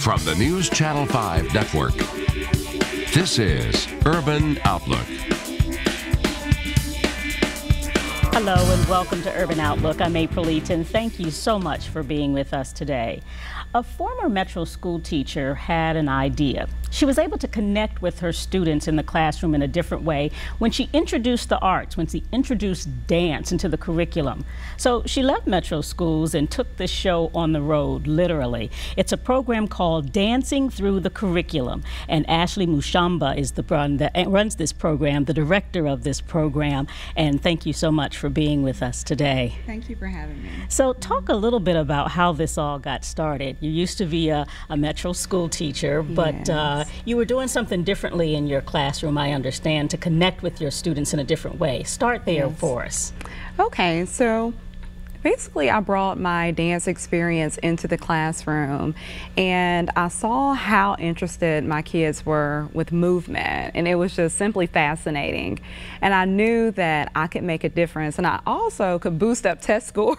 from the News Channel 5 Network. This is Urban Outlook. Hello and welcome to Urban Outlook. I'm April Eaton. Thank you so much for being with us today. A former Metro school teacher had an idea. She was able to connect with her students in the classroom in a different way when she introduced the arts, when she introduced dance into the curriculum. So she left Metro schools and took this show on the road, literally. It's a program called Dancing Through the Curriculum. And Ashley Mushamba is the one that runs this program, the director of this program. And thank you so much for being with us today. Thank you for having me. So talk a little bit about how this all got started. You used to be a Metro school teacher, but Yes. You were doing something differently in your classroom, I understand, to connect with your students in a different way. Start there for us. Okay, so basically I brought my dance experience into the classroom, and I saw how interested my kids were with movement, and it was just simply fascinating. And I knew that I could make a difference, and I also could boost up test scores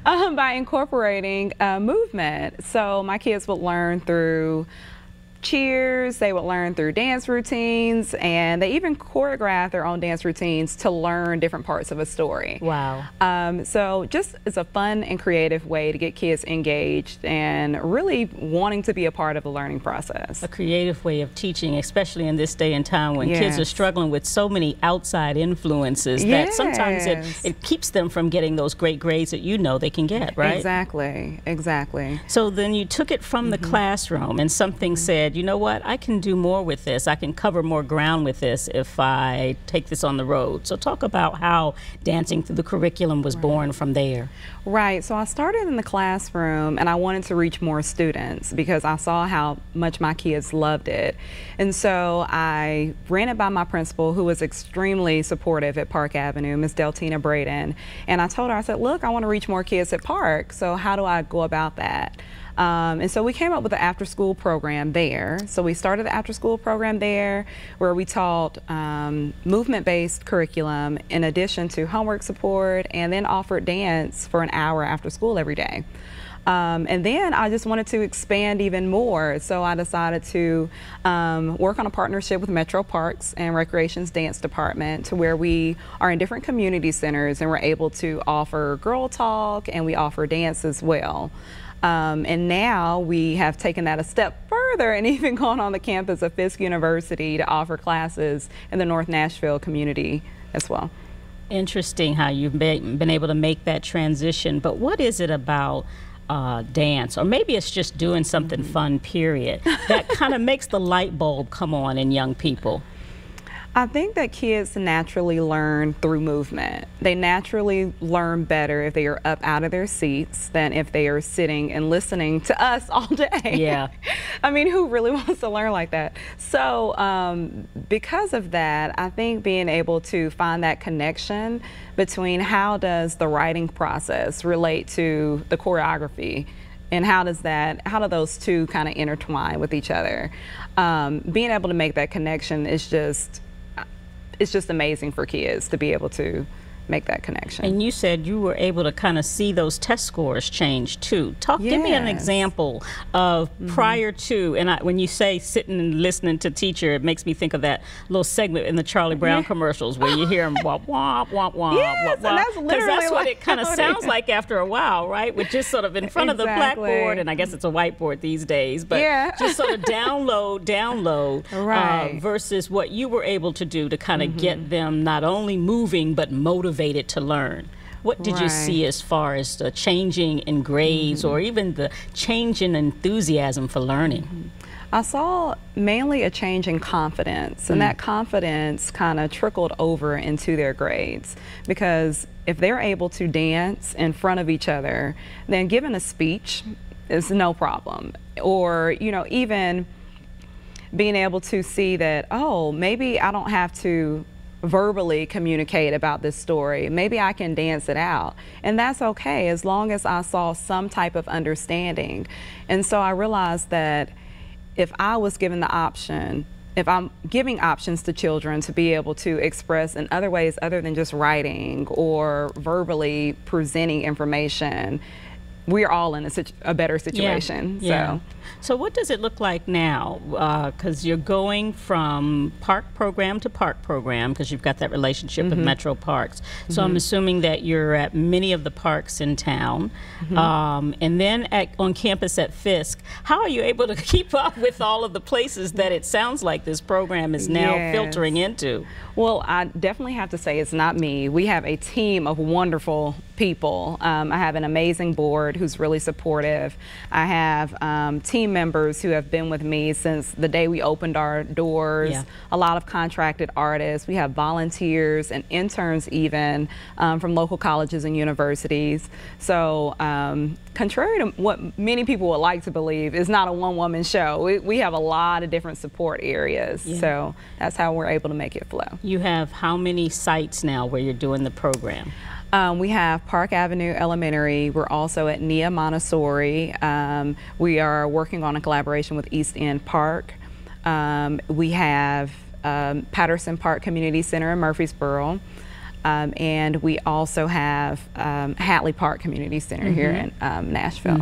by incorporating movement. So my kids would learn through cheers, they would learn through dance routines, and they even choreograph their own dance routines to learn different parts of a story. Wow. So just it's a fun and creative way to get kids engaged and really wanting to be a part of the learning process. A creative way of teaching, especially in this day and time when kids are struggling with so many outside influences that sometimes it keeps them from getting those great grades that you know they can get, right? Exactly, exactly. So then you took it from the classroom and something said, you know what, I can do more with this. I can cover more ground with this if I take this on the road. So talk about how Dancing Through the Curriculum was born from there. Right, so I started in the classroom and I wanted to reach more students because I saw how much my kids loved it. And so I ran it by my principal, who was extremely supportive at Park Avenue, Miss Deltina Braden. And I told her, I said, look, I want to reach more kids at Park, so how do I go about that? And so we came up with the after-school program there. So we started the after-school program there where we taught movement-based curriculum in addition to homework support, and then offered dance for an hour after school every day. And then I just wanted to expand even more, so I decided to work on a partnership with Metro Parks and Recreation's dance department, to where we are in different community centers and we're able to offer girl talk and we offer dance as well. And now we have taken that a step further and even gone on the campus of Fisk University to offer classes in the North Nashville community as well. Interesting how you've been able to make that transition, but what is it about dance, or maybe it's just doing something fun, period, that kind of makes the light bulb come on in young people? I think that kids naturally learn through movement. They naturally learn better if they are up out of their seats than if they are sitting and listening to us all day. Yeah. I mean, who really wants to learn like that? So because of that, I think being able to find that connection between how does the writing process relate to the choreography, and how do those two kind of intertwine with each other? Being able to make that connection is it's just amazing for kids to be able to make that connection. And you said you were able to kind of see those test scores change too. Give me an example of prior to, and when you say sitting and listening to teacher, it makes me think of that little segment in the Charlie Brown commercials where you hear them womp, womp, womp, womp, yes, womp, womp. That's literally that's what it kind of sounds like after a while, right? With just sort of in front of the blackboard, and I guess it's a whiteboard these days, but just sort of download, right. Versus what you were able to do to kind of get them not only moving, but motivated to learn. What did you see as far as the changing in grades or even the change in enthusiasm for learning? I saw mainly a change in confidence, and that confidence kind of trickled over into their grades, because if they're able to dance in front of each other, then giving a speech is no problem. Or, you know, even being able to see that, oh, maybe I don't have to verbally communicate about this story. Maybe I can dance it out. And that's okay, as long as I saw some type of understanding. And so I realized that if I was given the option, if I'm giving options to children to be able to express in other ways other than just writing or verbally presenting information, we're all in a better situation. Yeah. So what does it look like now? Because you're going from park program to park program because you've got that relationship with Metro Parks. So I'm assuming that you're at many of the parks in town. And then on campus at Fisk, how are you able to keep up with all of the places that it sounds like this program is now filtering into? Well, I definitely have to say it's not me. We have a team of wonderful people. I have an amazing board who's really supportive. I have team members who have been with me since the day we opened our doors. A lot of contracted artists. We have volunteers and interns even from local colleges and universities. So contrary to what many people would like to believe, it's not a one-woman show. We have a lot of different support areas. So that's how we're able to make it flow. You have how many sites now where you're doing the program? We have Park Avenue Elementary. We're also at Nia Montessori. We are working on a collaboration with East End Park. We have Patterson Park Community Center in Murfreesboro. And we also have Hatley Park Community Center here in Nashville.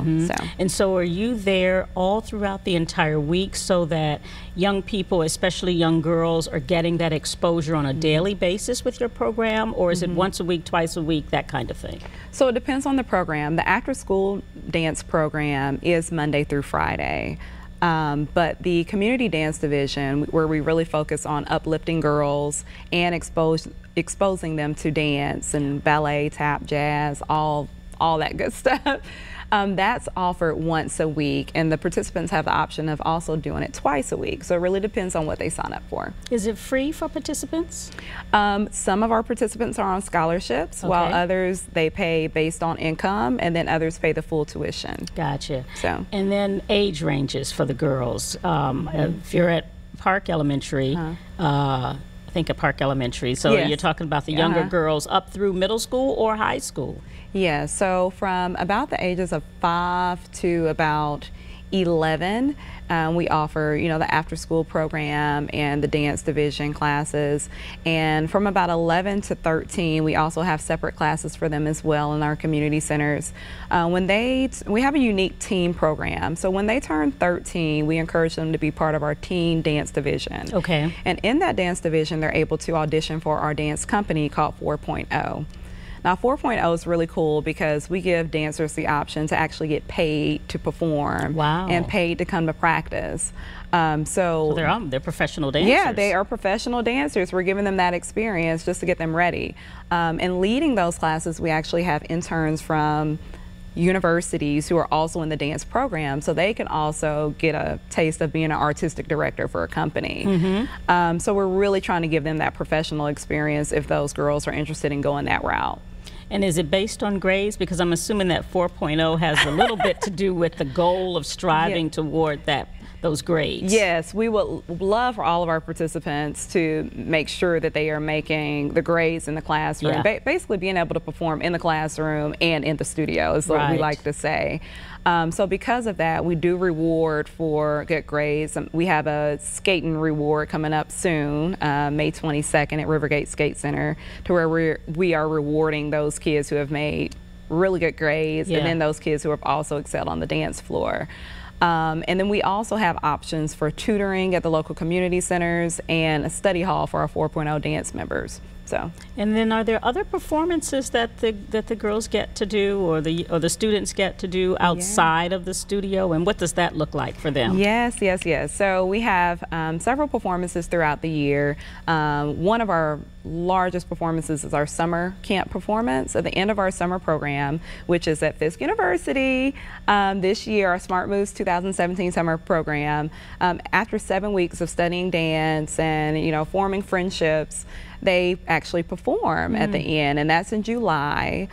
And so are you there all throughout the entire week so that young people, especially young girls, are getting that exposure on a daily basis with your program, or is it once a week, twice a week, that kind of thing? So it depends on the program. The after-school dance program is Monday through Friday. But the community dance division, where we really focus on uplifting girls and exposing them to dance and ballet, tap, jazz, all that good stuff, that's offered once a week, and the participants have the option of also doing it twice a week. So it really depends on what they sign up for. Is it free for participants? Some of our participants are on scholarships, while others they pay based on income, and then others pay the full tuition. Gotcha. So, and then age ranges for the girls. If you're at Park Elementary, think of Park Elementary. So you're talking about the younger girls up through middle school or high school? Yeah, so from about the ages of 5 to about 11, we offer, the after-school program and the dance division classes. And from about 11 to 13, we also have separate classes for them as well in our community centers. We have a unique teen program. So when they turn 13, we encourage them to be part of our teen dance division. Okay. And in that dance division, they're able to audition for our dance company called 4.0. Now 4.0 is really cool because we give dancers the option to actually get paid to perform and paid to come to practice. So they're professional dancers. Yeah, they are professional dancers. We're giving them that experience just to get them ready. And leading those classes, we actually have interns from universities who are also in the dance program, so they can also get a taste of being an artistic director for a company. So we're really trying to give them that professional experience if those girls are interested in going that route. And is it based on grades? Because I'm assuming that 4.0 has a little bit to do with the goal of striving toward those grades. Yes, we would love for all of our participants to make sure that they are making the grades in the classroom, basically being able to perform in the classroom and in the studio is what we like to say. So because of that, we do reward for good grades. We have a skating reward coming up soon, May 22nd at Rivergate Skate Center, to where we are rewarding those kids who have made really good grades and then those kids who have also excelled on the dance floor. And then we also have options for tutoring at the local community centers and a study hall for our 4.0 dance members. So. And then are there other performances that the girls get to do or the students get to do outside of the studio, and what does that look like for them? Yes. So we have several performances throughout the year. One of our largest performances is our summer camp performance at the end of our summer program, which is at Fisk University. This year, our Smart Moves 2017 summer program, after 7 weeks of studying dance and forming friendships, they actually perform at the end, and that's in July.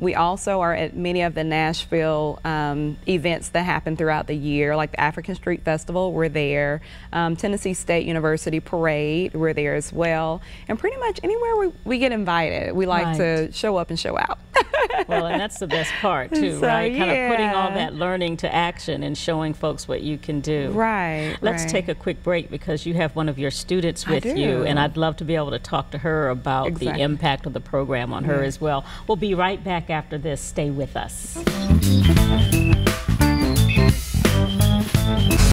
We also are at many of the Nashville events that happen throughout the year, like the African Street Festival, we're there. Tennessee State University Parade, we're there as well. And pretty much anywhere we get invited, we like to show up and show out. Well, and that's the best part too, right? Kind of putting all that learning to action and showing folks what you can do. Right. Let's take a quick break because you have one of your students with you, and I'd love to be able to talk to her about the impact of the program on her as well. We'll be right back after this. Stay with us.